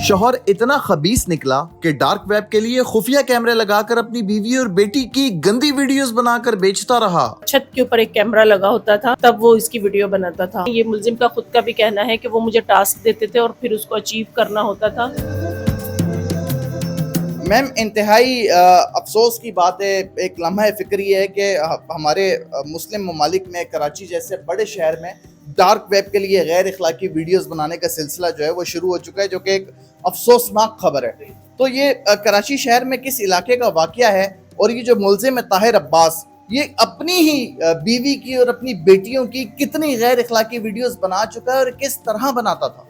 शौहर इतना खबीस निकला कि डार्क वेब के लिए खुफिया कैमरे लगाकर अपनी बीवी और बेटी की गंदी वीडियोस बनाकर बेचता रहा। छत के ऊपर एक कैमरा लगा होता था, तब वो इसकी वीडियो बनाता था। ये मुलजिम का खुद का भी कहना है कि वो मुझे टास्क देते थे और फिर उसको अचीव करना होता था। मैम, इंतहाई अफसोस की बात है, एक लम्हा फ़िक्र ये है कि हमारे मुस्लिम ममालिक में कराची जैसे बड़े शहर में डार्क वेब के लिए गैर अखलाकी वीडियोस बनाने का सिलसिला जो है वो शुरू हो चुका है, जो कि एक अफसोसनाक खबर है। तो ये कराची शहर में किस इलाके का वाक़या है और ये जो मुलजिम है ताहिर अब्बास, ये अपनी ही बीवी की और अपनी बेटियों की कितनी गैर अखलाकी वीडियोस बना चुका है और किस तरह बनाता था?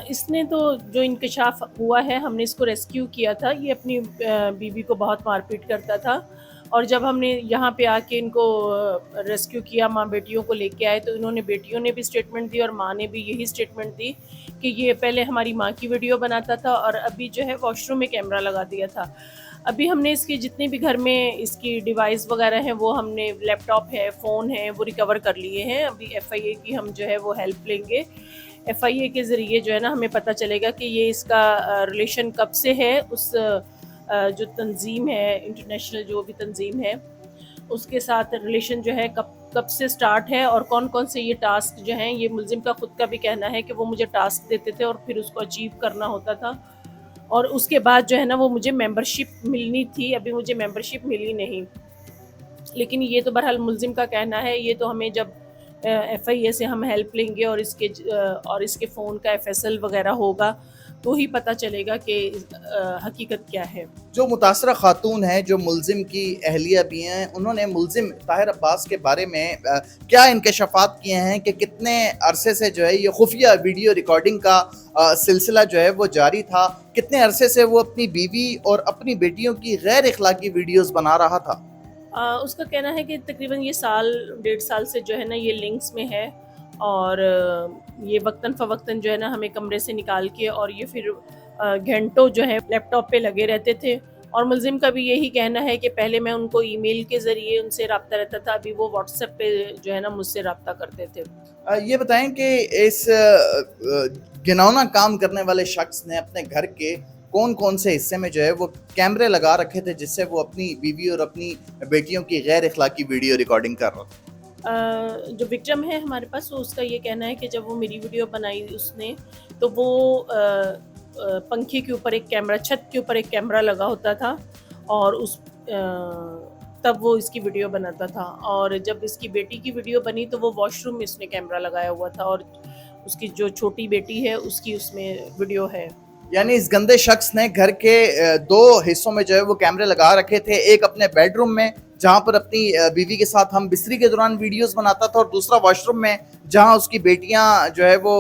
इसने तो जो इंकशाफ हुआ है, हमने इसको रेस्क्यू किया था। ये अपनी बीवी को बहुत मारपीट करता था और जब हमने यहाँ पे आके इनको रेस्क्यू किया, माँ बेटियों को लेके आए, तो इन्होंने बेटियों ने भी स्टेटमेंट दी और माँ ने भी यही स्टेटमेंट दी कि ये पहले हमारी माँ की वीडियो बनाता था और अभी जो है वॉशरूम में कैमरा लगा दिया था। अभी हमने इसके जितने भी घर में इसकी डिवाइस वगैरह हैं, वो हमने लैपटॉप है, फ़ोन है, वो रिकवर कर लिए हैं। अभी FIA की हम जो है वो हेल्प लेंगे। FIA के ज़रिए जो है ना हमें पता चलेगा कि ये इसका रिलेशन कब से है उस जो तंजीम है, इंटरनेशनल जो भी तंजीम है, उसके साथ रिलेशन जो है कब से स्टार्ट है और कौन कौन से ये टास्क जो हैं। ये मुलजिम का खुद का भी कहना है कि वो मुझे टास्क देते थे और फिर उसको अचीव करना होता था और उसके बाद जो है ना वो मुझे मेंबरशिप मिलनी थी। अभी मुझे मेंबरशिप मिली नहीं, लेकिन ये तो बहरहाल मुलजिम का कहना है। ये तो हमें जब FIA से हम हेल्प लेंगे और इसके फ़ोन का FSL वगैरह होगा तो ही पता चलेगा कि हकीकत क्या है। जो मुतासरा खातून है, जो मुलजिम की अहलिया भी हैं, उन्होंने मुलजिम ताहिर अब्बास के बारे में क्या इंकशाफात किए हैं कि कितने अरसे से जो है ये खुफिया वीडियो रिकॉर्डिंग का सिलसिला जो है वो जारी था, कितने अरसे से वो अपनी बीवी और अपनी बेटियों की गैर अखलाकी वीडियोस बना रहा था। उसका कहना है कि तकरीबन ये साल 1.5 साल से जो है ना ये लिंक्स में है और ये वक्तन फ़वक्तन जो है ना हमें कमरे से निकाल के और ये फिर घंटों जो है लैपटॉप पे लगे रहते थे। और मुलजिम का भी यही कहना है कि पहले मैं उनको ईमेल के ज़रिए उनसे रब्ता रहता था, अभी वो व्हाट्सएप पे जो है ना मुझसे रब्ता करते थे। ये बताएं कि इस घिनौना काम करने वाले शख्स ने अपने घर के कौन कौन से हिस्से में जो है वो कैमरे लगा रखे थे जिससे वो अपनी बीवी और अपनी बेटियों की गैर अखलाकी वीडियो रिकॉर्डिंग कर रहा था? जो विक्टिम है हमारे पास, तो उसका ये कहना है कि जब वो मेरी वीडियो बनाई उसने, तो वो पंखे के ऊपर एक कैमरा, छत के ऊपर एक कैमरा लगा होता था और तब वो इसकी वीडियो बनाता था। और जब इसकी बेटी की वीडियो बनी तो वो वॉशरूम में इसने कैमरा लगाया हुआ था और उसकी जो छोटी बेटी है उसकी उसमें वीडियो है। यानी इस गंदे शख्स ने घर के दो हिस्सों में जो है वो कैमरे लगा रखे थे, एक अपने बेडरूम में जहां पर अपनी बीवी के साथ हम बिस्तरी के दौरान वीडियोस बनाता था और दूसरा वॉशरूम में जहां उसकी बेटियां जो है वो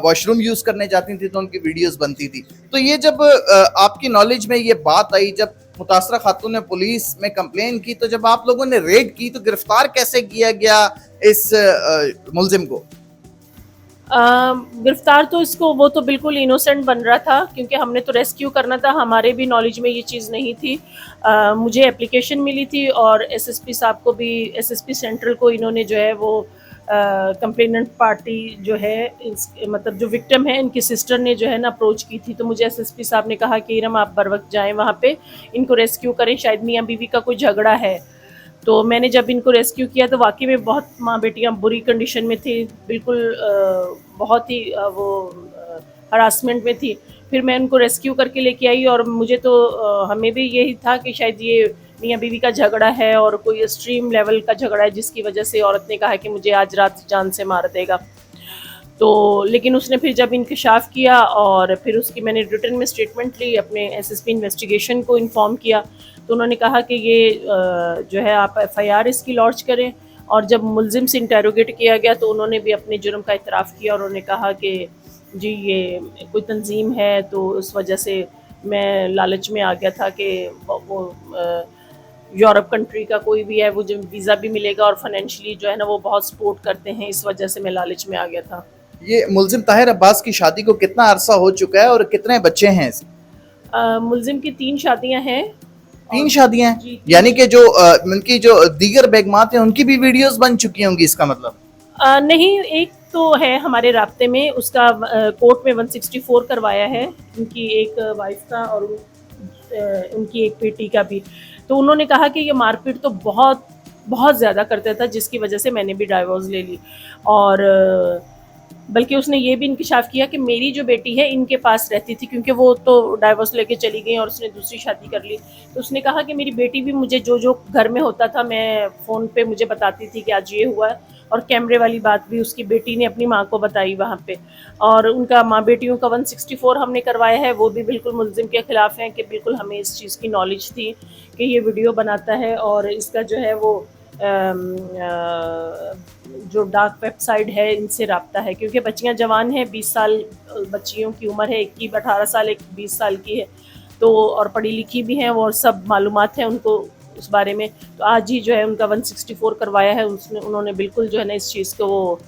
वॉशरूम यूज करने जाती थी तो उनकी वीडियोस बनती थी। तो ये जब आपकी नॉलेज में ये बात आई, जब मुतासरा खातून ने पुलिस में कंप्लेन की, तो जब आप लोगों ने रेड की तो गिरफ्तार कैसे किया गया इस मुलजिम को? गिरफ्तार तो इसको, वो तो बिल्कुल इनोसेंट बन रहा था क्योंकि हमने तो रेस्क्यू करना था, हमारे भी नॉलेज में ये चीज़ नहीं थी। मुझे एप्लीकेशन मिली थी और SSP साहब को भी, SSP सेंट्रल को इन्होंने जो है वो कंप्लेनेंट पार्टी जो है मतलब जो विक्टिम है इनकी सिस्टर ने जो है ना अप्रोच की थी, तो मुझे SSP साहब ने कहा कि इरम आप बर वक्त जाएँ वहाँ पे, इनको रेस्क्यू करें, शायद मियाँ बीवी का कोई झगड़ा है। तो मैंने जब इनको रेस्क्यू किया तो वाकई में बहुत माँ बेटियाँ बुरी कंडीशन में थी, बिल्कुल बहुत ही वो हरासमेंट में थी। फिर मैं उनको रेस्क्यू करके लेके आई और मुझे तो हमें भी यही था कि शायद ये मियाँ बीवी का झगड़ा है और कोई एक्सट्रीम लेवल का झगड़ा है जिसकी वजह से औरत ने कहा कि मुझे आज रात जान से मार देगा। तो लेकिन उसने फिर जब इंकशाफ किया और फिर उसकी मैंने रिटन में स्टेटमेंट ली, अपने SSP इन्वेस्टिगेशन को इन्फॉर्म किया, तो उन्होंने कहा कि ये जो है आप FIR इसकी लॉन्च करें। और जब मुलजिम से इंटेरोगेट किया गया तो उन्होंने भी अपने जुर्म का इतराफ़ किया और उन्होंने कहा कि जी ये कोई तंजीम है, तो उस वजह से मैं लालच में आ गया था कि वो यूरोप कंट्री का कोई भी है, वो जो वीज़ा भी मिलेगा और फाइनेंशियली जो है ना वो बहुत सपोर्ट करते हैं, इस वजह से मैं लालच में आ गया था। ये मुलजिम ताहिर अब्बास की शादी को कितना अरसा हो चुका है और कितने बच्चे हैं इस? मुलजिम की 3 शादियां हैं। 3 शादियां? यानी कि जो उनकी जो दीगर बेगमात हैं उनकी भी वीडियोस बन चुकी होंगी, इसका मतलब? नहीं, एक तो है हमारे राब्ते में, उसका कोर्ट में 164 करवाया है, उनकी एक वाइफ का और उनकी एक बेटी का भी। तो उन्होंने कहा कि ये मारपीट तो बहुत बहुत ज़्यादा करता था, जिसकी वजह से मैंने भी डाइवोर्स ले ली। और बल्कि उसने ये भी इंकिशाफ किया कि मेरी जो बेटी है इनके पास रहती थी, क्योंकि वो तो डाइवोर्स लेके चली गई और उसने दूसरी शादी कर ली। तो उसने कहा कि मेरी बेटी भी मुझे जो जो घर में होता था, मैं फ़ोन पे मुझे बताती थी कि आज ये हुआ है। और कैमरे वाली बात भी उसकी बेटी ने अपनी माँ को बताई वहाँ पे। और उनका माँ बेटियों का 164 हमने करवाया है, वो भी बिल्कुल मुल्ज़िम के ख़िलाफ़ हैं कि बिल्कुल हमें इस चीज़ की नॉलेज थी कि ये वीडियो बनाता है और इसका जो है वो जो डार्क वेबसाइट है इनसे रब्ता है, क्योंकि बच्चियां जवान हैं, 20 साल बच्चियों की उम्र है, एक की 18 साल, एक 20 साल की है। तो और पढ़ी लिखी भी हैं वो और सब मालूमात हैं उनको उस बारे में। तो आज ही जो है उनका 164 करवाया है, उसमें उन्होंने बिल्कुल जो है ना इस चीज़ को वो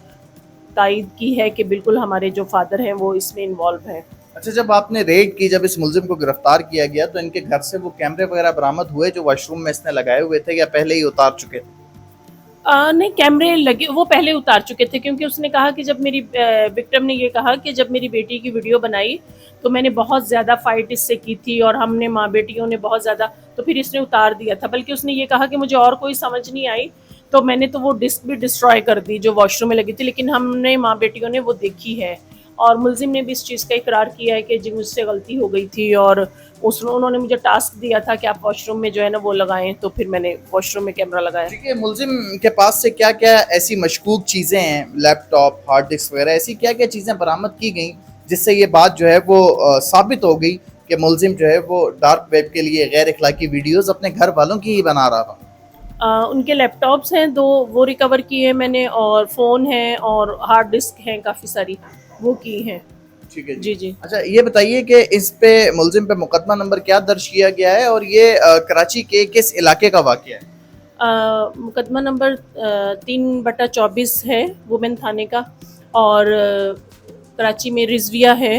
तायद की है कि बिल्कुल हमारे जो फादर हैं वो इसमें इन्वॉल्व हैं। अच्छा, जब आपने रेड की, जब इस मुलजिम को गिरफ्तार किया गया, तो इनके घर से वो कैमरे वगैरह बरामद हुए जो वॉशरूम में इसने लगाए हुए थे, या पहले ही उतार चुके थे? नहीं, कैमरे लगे, वो पहले उतार चुके थे, क्योंकि उसने कहा कि जब मेरी विक्टिम ने ये कहा कि जब मेरी बेटी की वीडियो बनाई तो मैंने बहुत ज़्यादा फाइट इससे की थी और हमने माँ बेटियों ने बहुत ज़्यादा, तो फिर इसने उतार दिया था। बल्कि उसने ये कहा कि मुझे और कोई समझ नहीं आई, तो मैंने तो वो डिस्क भी डिस्ट्रॉय कर दी जो वॉशरूम में लगी थी, लेकिन हमने माँ बेटियों ने वो देखी है। और मुलजिम ने भी इस चीज़ का इकरार किया है कि जी मुझसे गलती हो गई थी और उन्होंने मुझे टास्क दिया था कि आप वॉशरूम में जो है ना वो लगाएं, तो फिर मैंने वॉशरूम में कैमरा लगाया। ठीक है, मुलजिम के पास से क्या क्या ऐसी मशकूक चीज़ें हैं, लैपटॉप, हार्ड डिस्क वगैरह, ऐसी क्या क्या चीज़ें बरामद की गई जिससे ये बात जो है वो साबित हो गई कि मुलजिम जो है वो डार्क वेब के लिए गैर इखलाकी वीडियोस अपने घर वालों की ही बना रहा था? उनके लैपटॉप्स हैं 2, वो रिकवर किए हैं मैंने, और फ़ोन हैं और हार्ड डिस्क हैं काफ़ी सारी, वो की हैं। ठीक है जी जी। अच्छा, ये बताइए कि इस पे मुलजिम पे मुकदमा नंबर क्या दर्ज किया गया है और ये कराची के किस इलाके का वाक़या है? मुकदमा नंबर 3/24 है वुमेन थाने का, और कराची में रिजविया है,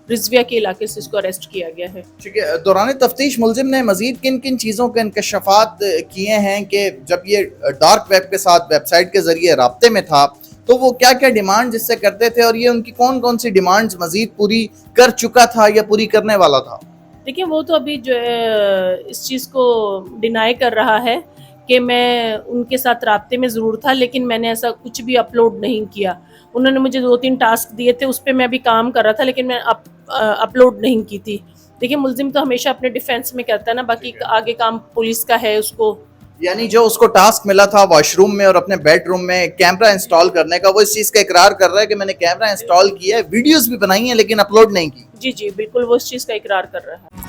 रिजविया के इलाके से इसको अरेस्ट किया गया है। ठीक है, दौरान तफ्तीश मुलजिम ने मजीद किन किन चीज़ों के इंकशाफात किए हैं कि जब ये डार्क वेब के साथ वेबसाइट के जरिए राब्ते में था तो वो क्या क्या डिमांड जिससे करते थे, और ये उनकी कौन कौन सी डिमांड्स मजीद पूरी कर चुका था या पूरी करने वाला था? देखिए, वो तो अभी जो है इस चीज़ को डिनाई कर रहा है कि मैं उनके साथ राब्ते में ज़रूर था, लेकिन मैंने ऐसा कुछ भी अपलोड नहीं किया। उन्होंने मुझे 2-3 टास्क दिए थे, उस पे मैं अभी काम कर रहा था, लेकिन मैं अपलोड नहीं की थी। देखिए, मुल्ज़िम तो हमेशा अपने डिफेंस में करता है ना, बाकी आगे काम पुलिस का है उसको। यानी जो उसको टास्क मिला था वॉशरूम में और अपने बेडरूम में कैमरा इंस्टॉल करने का, वो इस चीज़ का इकरार कर रहा है कि मैंने कैमरा इंस्टॉल किया है, वीडियोस भी बनाई हैं लेकिन अपलोड नहीं की। जी, जी, बिल्कुल वो इस चीज़ का इकरार कर रहा है।